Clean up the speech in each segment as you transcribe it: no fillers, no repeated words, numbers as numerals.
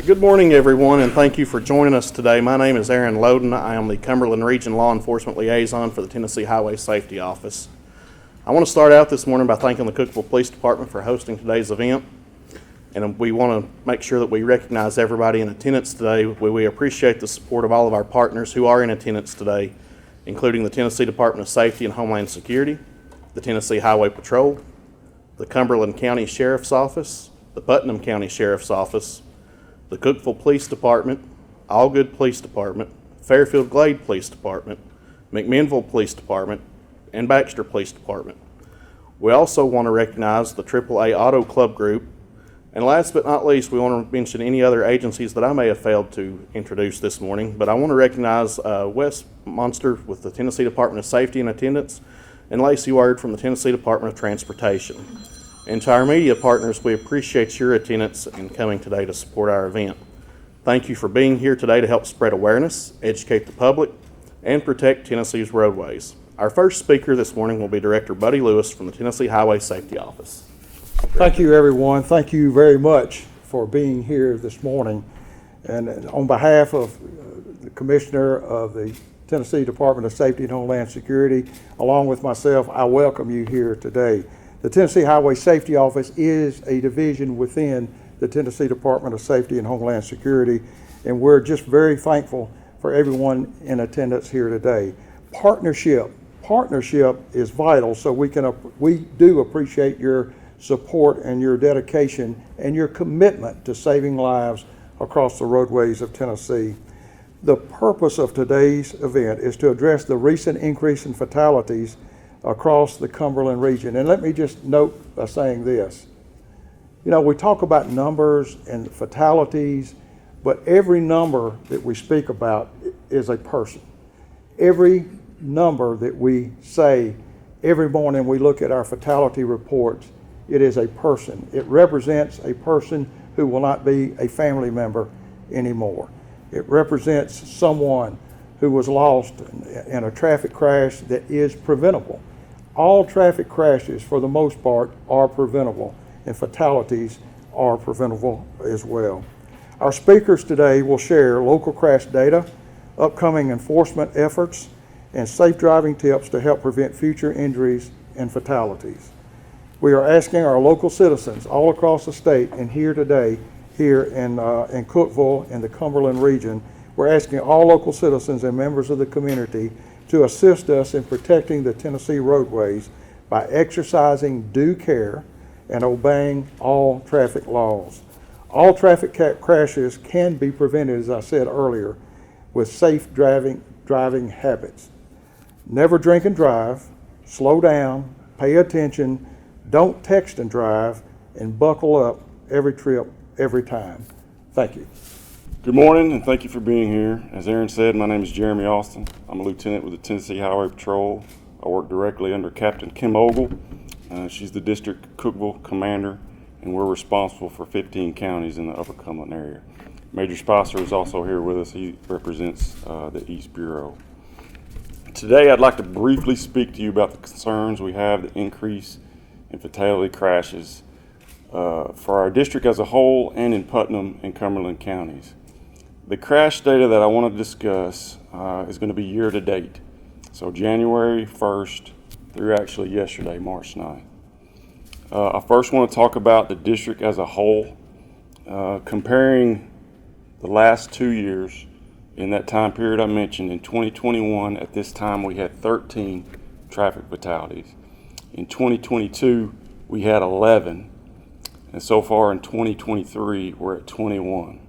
Good morning, everyone, and thank you for joining us today. My name is Loden. I am the Cumberland Region Law Enforcement Liaison for the Tennessee Highway Safety Office. I want to start out this morning by thanking the Cookeville Police Department for hosting today's event. And we want to make sure that we recognize everybody in attendance today. We appreciate the support of all of our partners who are in attendance today, including the Tennessee Department of Safety and Homeland Security, the Tennessee Highway Patrol, the Cumberland County Sheriff's Office, the Putnam County Sheriff's Office, the Cookeville Police Department, Allgood Police Department, Fairfield Glade Police Department, McMinnville Police Department, and Baxter Police Department. We also want to recognize the AAA Auto Club Group, and last but not least, we want to mention any other agencies that I may have failed to introduce this morning, but I want to recognize Wes Monster with the Tennessee Department of Safety in attendance, and Lacey Word from the Tennessee Department of Transportation. And to our media partners, we appreciate your attendance and coming today to support our event. Thank you for being here today to help spread awareness, educate the public, and protect Tennessee's roadways. Our first speaker this morning will be Director Buddy Lewis from the Tennessee Highway Safety Office. Thank you, everyone. Thank you very much for being here this morning. And on behalf of the Commissioner of the Tennessee Department of Safety and Homeland Security, along with myself, I welcome you here today. The Tennessee Highway Safety Office is a division within the Tennessee Department of Safety and Homeland Security, and we're just very thankful for everyone in attendance here today. Partnership is vital, so we do appreciate your support and your dedication and your commitment to saving lives across the roadways of Tennessee. The purpose of today's event is to address the recent increase in fatalities across the Cumberland region. And let me just note by saying this. You know, we talk about numbers and fatalities, but every number that we speak about is a person. Every number that we say every morning we look at our fatality reports, it is a person. It represents a person who will not be a family member anymore. It represents someone who was lost in a traffic crash that is preventable. All traffic crashes, for the most part, are preventable, and fatalities are preventable as well. Our speakers today will share local crash data, upcoming enforcement efforts, and safe driving tips to help prevent future injuries and fatalities. We are asking our local citizens all across the state and here today, here in Cookeville in the Cumberland region, we're asking all local citizens and members of the community to assist us in protecting the Tennessee roadways by exercising due care and obeying all traffic laws. All traffic crashes can be prevented, as I said earlier, with safe driving habits. Never drink and drive, slow down, pay attention, don't text and drive, and buckle up every trip, every time. Thank you. Good morning, and thank you for being here. As Aaron said, my name is Jeremy Austin. I'm a lieutenant with the Tennessee Highway Patrol. I work directly under Captain Kim Ogle. She's the district Cookeville commander, and we're responsible for 15 counties in the Upper Cumberland area. Major Spicer is also here with us. He represents the East Bureau. Today, I'd like to briefly speak to you about the concerns we have, the increase in fatality crashes for our district as a whole and in Putnam and Cumberland counties. The crash data that I want to discuss is going to be year to date. So January 1st through actually yesterday, March 9th. I first want to talk about the district as a whole, comparing the last 2 years. In that time period I mentioned, in 2021, at this time we had 13 traffic fatalities. In 2022, we had 11. And so far in 2023, we're at 21.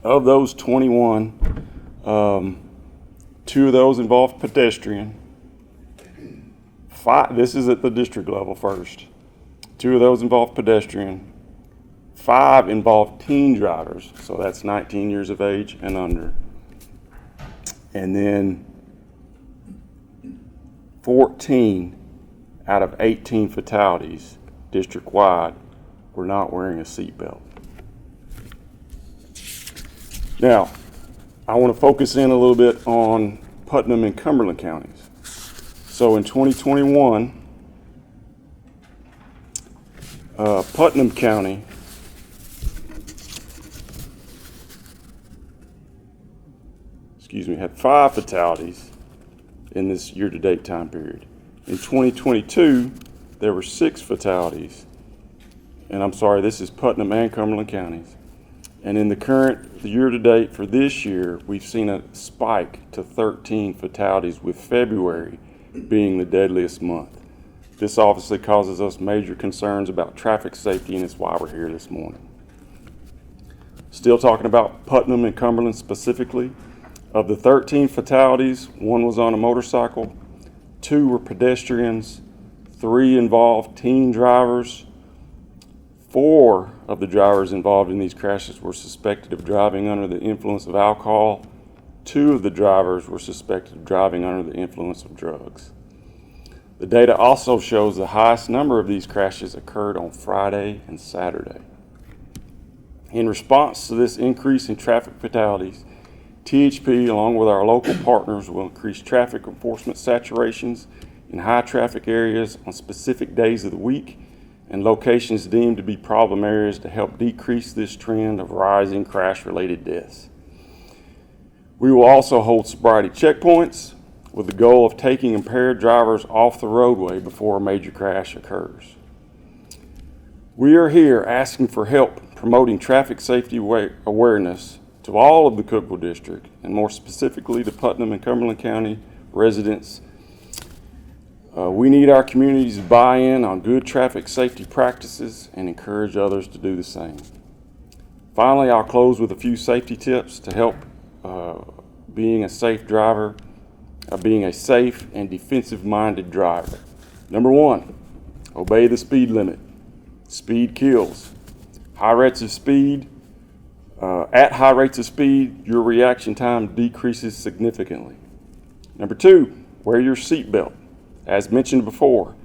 Of those 21, 2 of those involved pedestrian. 5, this is at the district level first. 2 of those involved pedestrian. 5 involved teen drivers, so that's 19 years of age and under. And then 14 out of 18 fatalities district-wide were not wearing a seatbelt. Now, I want to focus in a little bit on Putnam and Cumberland counties. So in 2021, Putnam County had 5 fatalities in this year-to-date time period. In 2022, there were 6 fatalities. And I'm sorry, this is Putnam and Cumberland counties. And in the year-to-date for this year, we've seen a spike to 13 fatalities, with February being the deadliest month. This obviously causes us major concerns about traffic safety, and it's why we're here this morning. Still talking about Putnam and Cumberland specifically. Of the 13 fatalities, 1 was on a motorcycle, 2 were pedestrians, 3 involved teen drivers. 4 of the drivers involved in these crashes were suspected of driving under the influence of alcohol. 2 of the drivers were suspected of driving under the influence of drugs. The data also shows the highest number of these crashes occurred on Friday and Saturday. In response to this increase in traffic fatalities, THP, along with our local partners, will increase traffic enforcement saturations in high traffic areas on specific days of the week and locations deemed to be problem areas to help decrease this trend of rising crash-related deaths. We will also hold sobriety checkpoints with the goal of taking impaired drivers off the roadway before a major crash occurs. We are here asking for help promoting traffic safety awareness to all of the Cookeville District, and more specifically to Putnam and Cumberland County residents. We need our community's buy-in on good traffic safety practices and encourage others to do the same. Finally, I'll close with a few safety tips to help being a safe and defensive-minded driver. Number 1, obey the speed limit. Speed kills. High rates of speed. At high rates of speed, your reaction time decreases significantly. Number 2, wear your seatbelt. As mentioned before,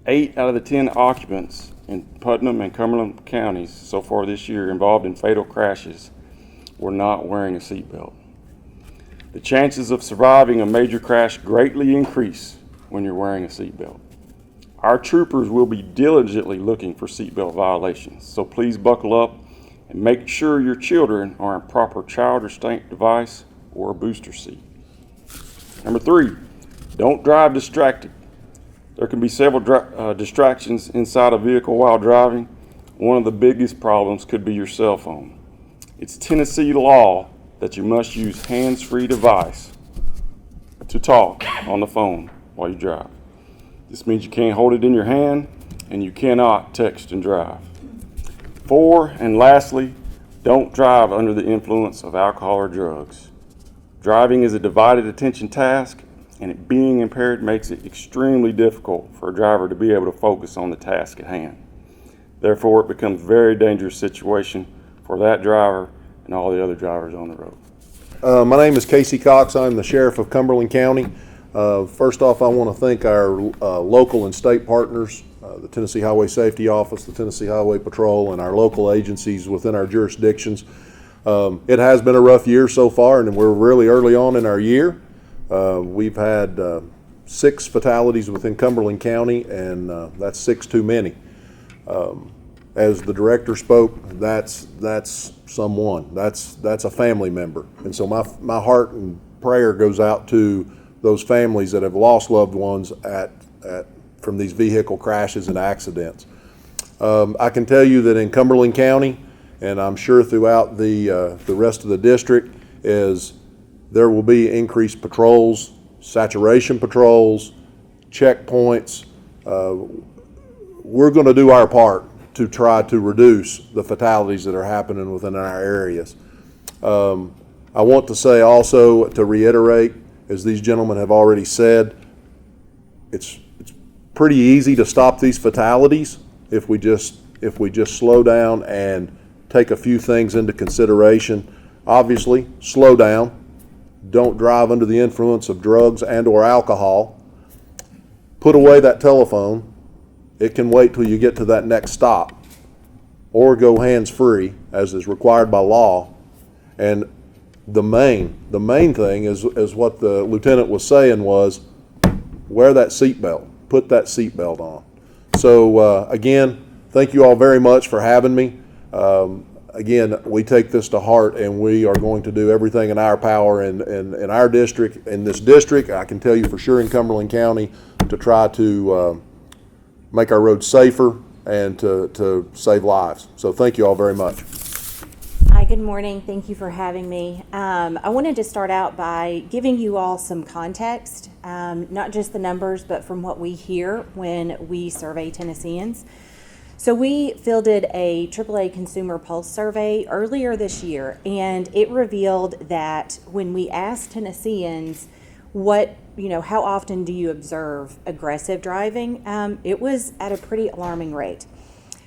8 out of the 10 occupants in Putnam and Cumberland counties so far this year involved in fatal crashes were not wearing a seatbelt. The chances of surviving a major crash greatly increase when you're wearing a seatbelt. Our troopers will be diligently looking for seatbelt violations, so please buckle up and make sure your children are in proper child restraint device or a booster seat. Number 3, don't drive distracted. There can be several distractions inside a vehicle while driving. One of the biggest problems could be your cell phone. It's Tennessee law that you must use hands-free device to talk on the phone while you drive. This means you can't hold it in your hand and you cannot text and drive. 4, and lastly, don't drive under the influence of alcohol or drugs. Driving is a divided attention task, and it being impaired makes it extremely difficult for a driver to be able to focus on the task at hand. Therefore, it becomes a very dangerous situation for that driver and all the other drivers on the road. My name is Casey Cox. I'm the Sheriff of Cumberland County. First off, I want to thank our local and state partners, the Tennessee Highway Safety Office, the Tennessee Highway Patrol, and our local agencies within our jurisdictions. It has been a rough year so far, and we're really early on in our year. We've had 6 fatalities within Cumberland County, and that's 6 too many. As the director spoke, that's someone, that's a family member. And so my heart and prayer goes out to those families that have lost loved ones from these vehicle crashes and accidents. I can tell you that in Cumberland County, and I'm sure throughout the rest of the district, there will be increased patrols, saturation patrols, checkpoints. We're going to do our part to try to reduce the fatalities that are happening within our areas. I want to say also, to reiterate, as these gentlemen have already said, it's pretty easy to stop these fatalities if we just slow down and take a few things into consideration. Obviously, slow down. Don't drive under the influence of drugs and or alcohol. Put away that telephone. It can wait till you get to that next stop, or go hands-free as is required by law. And the main thing is what the lieutenant was saying, was wear that seatbelt. Put that seatbelt on. So again, thank you all very much for having me. again, we take this to heart, and we are going to do everything in our power in our district, in this district, I can tell you for sure in Cumberland County, to try to make our roads safer and to save lives. So thank you all very much. Hi, good morning. Thank you for having me. I wanted to start out by giving you all some context, not just the numbers, but from what we hear when we survey Tennesseans. So we fielded a AAA Consumer Pulse survey earlier this year, and it revealed that when we asked Tennesseans how often do you observe aggressive driving, it was at a pretty alarming rate.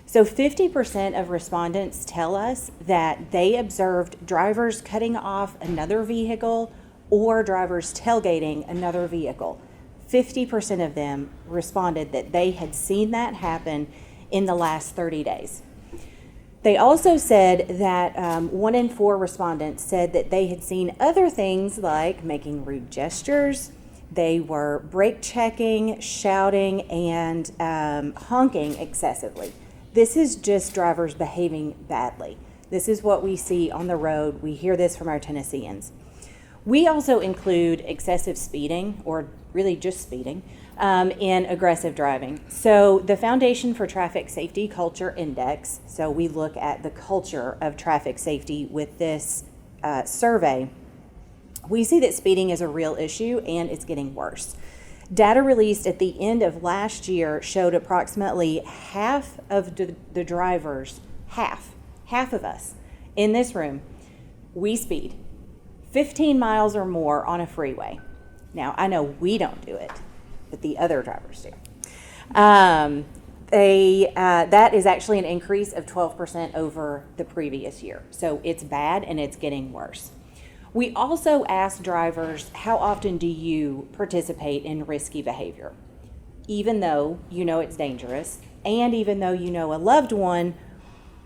So 50% of respondents tell us that they observed drivers cutting off another vehicle or drivers tailgating another vehicle. 50% of them responded that they had seen that happen in the last 30 days. They also said that 1 in 4 respondents said that they had seen other things like making rude gestures. They were brake checking, shouting, and honking excessively. This is just drivers behaving badly. This is what we see on the road. We hear this from our Tennesseans. We also include excessive speeding, or really just speeding, in aggressive driving. So the Foundation for Traffic Safety Culture Index, so we look at the culture of traffic safety with this survey, we see that speeding is a real issue and it's getting worse. Data released at the end of last year showed approximately half of the drivers, half of us in this room, we speed 15 miles or more on a freeway. Now, I know we don't do it, but the other drivers do. That is actually an increase of 12% over the previous year. So it's bad and it's getting worse. We also asked drivers, how often do you participate in risky behavior? Even though you know it's dangerous, and even though you know a loved one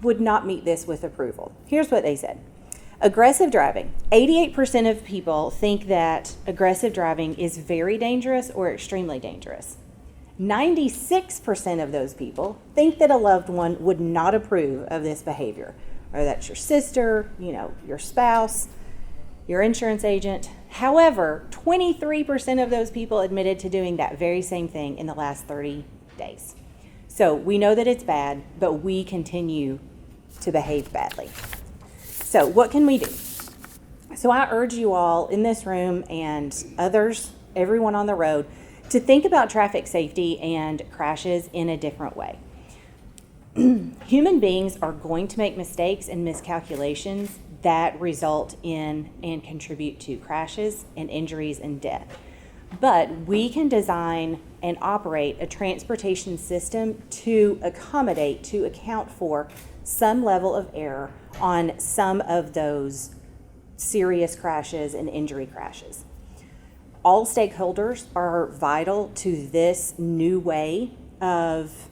would not meet this with approval. Here's what they said. Aggressive driving. 88% of people think that aggressive driving is very dangerous or extremely dangerous. 96% of those people think that a loved one would not approve of this behavior. Whether that's your sister, your spouse, your insurance agent. However, 23% of those people admitted to doing that very same thing in the last 30 days. So we know that it's bad, but we continue to behave badly. So what can we do? So I urge you all in this room and others, everyone on the road, to think about traffic safety and crashes in a different way. Human beings are going to make mistakes and miscalculations that result in and contribute to crashes and injuries and death. But we can design and operate a transportation system to accommodate, to account for some level of error on some of those serious crashes and injury crashes. All stakeholders are vital to this new way of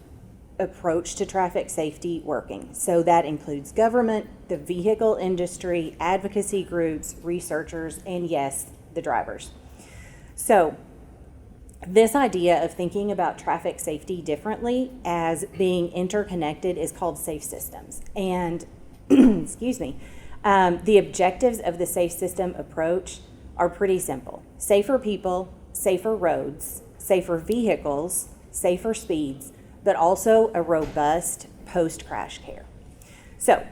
approach to traffic safety working. So that includes government, the vehicle industry, advocacy groups, researchers, and yes, the drivers. So this idea of thinking about traffic safety differently as being interconnected is called safe systems. And excuse me, the objectives of the safe system approach are pretty simple. Safer people, safer roads, safer vehicles, safer speeds, but also a robust post-crash care. So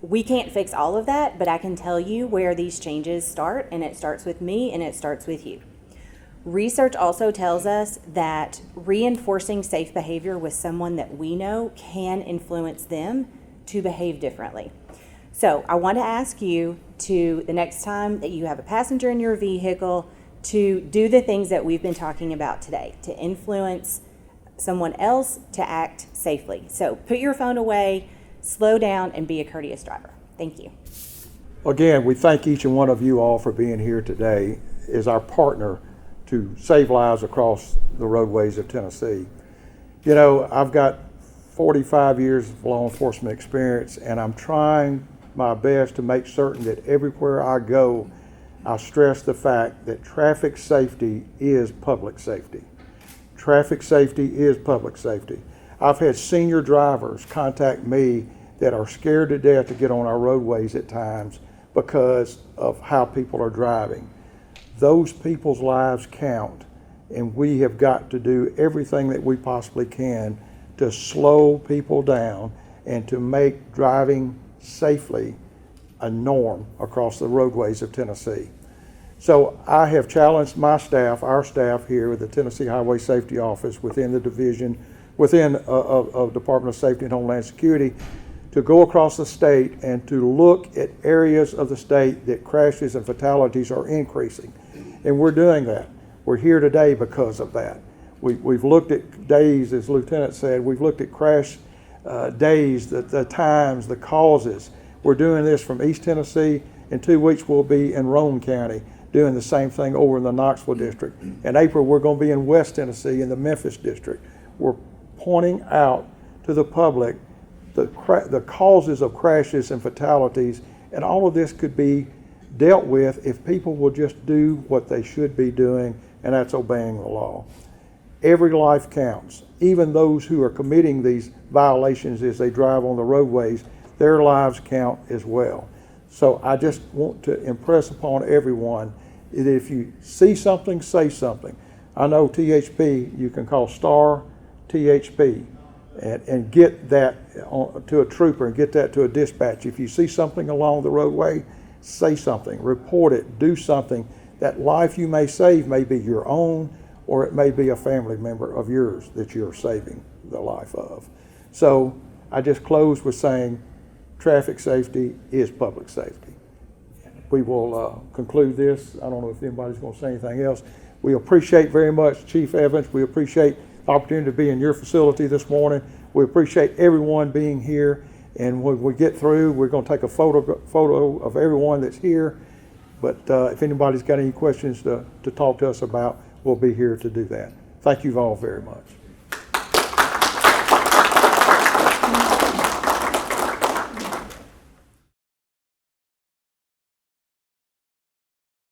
we can't fix all of that, but I can tell you where these changes start, and it starts with me and it starts with you. Research also tells us that reinforcing safe behavior with someone that we know can influence them to behave differently. So I want to ask you to, the next time that you have a passenger in your vehicle, to do the things that we've been talking about today, to influence someone else to act safely. So put your phone away, slow down, and be a courteous driver. Thank you. Again, we thank each and one of you all for being here today as our partner to save lives across the roadways of Tennessee. I've got 45 years of law enforcement experience, and I'm trying my best to make certain that everywhere I go, I stress the fact that traffic safety is public safety. Traffic safety is public safety. I've had senior drivers contact me that are scared to death to get on our roadways at times because of how people are driving. Those people's lives count, and we have got to do everything that we possibly can to slow people down and to make driving safely a norm across the roadways of Tennessee. So I have challenged my staff, our staff here with the Tennessee Highway Safety Office within the division, within of Department of Safety and Homeland Security, to go across the state and to look at areas of the state that crashes and fatalities are increasing. And we're doing that. We're here today because of that. We've looked at days, as Lieutenant said, we've looked at crash days, the times, the causes. We're doing this from East Tennessee. In 2 weeks, we'll be in Roane County doing the same thing over in the Knoxville district. In April, we're going to be in West Tennessee in the Memphis district. We're pointing out to the public the causes of crashes and fatalities, and all of this could be dealt with if people will just do what they should be doing, and that's obeying the law. Every life counts. Even those who are committing these violations as they drive on the roadways, their lives count as well. So I just want to impress upon everyone that if you see something, say something. I know THP, you can call star THP and get that to a trooper and get that to a dispatch. If you see something along the roadway, say something, report it, do something. That life you may save may be your own, or it may be a family member of yours that you're saving the life of. So I just close with saying traffic safety is public safety. We will conclude this. I don't know if anybody's going to say anything else. We appreciate very much Chief Evans. We appreciate the opportunity to be in your facility this morning. We appreciate everyone being here. And when we get through, we're going to take a photo of everyone that's here. But if anybody's got any questions to talk to us about, we'll be here to do that. Thank you all very much.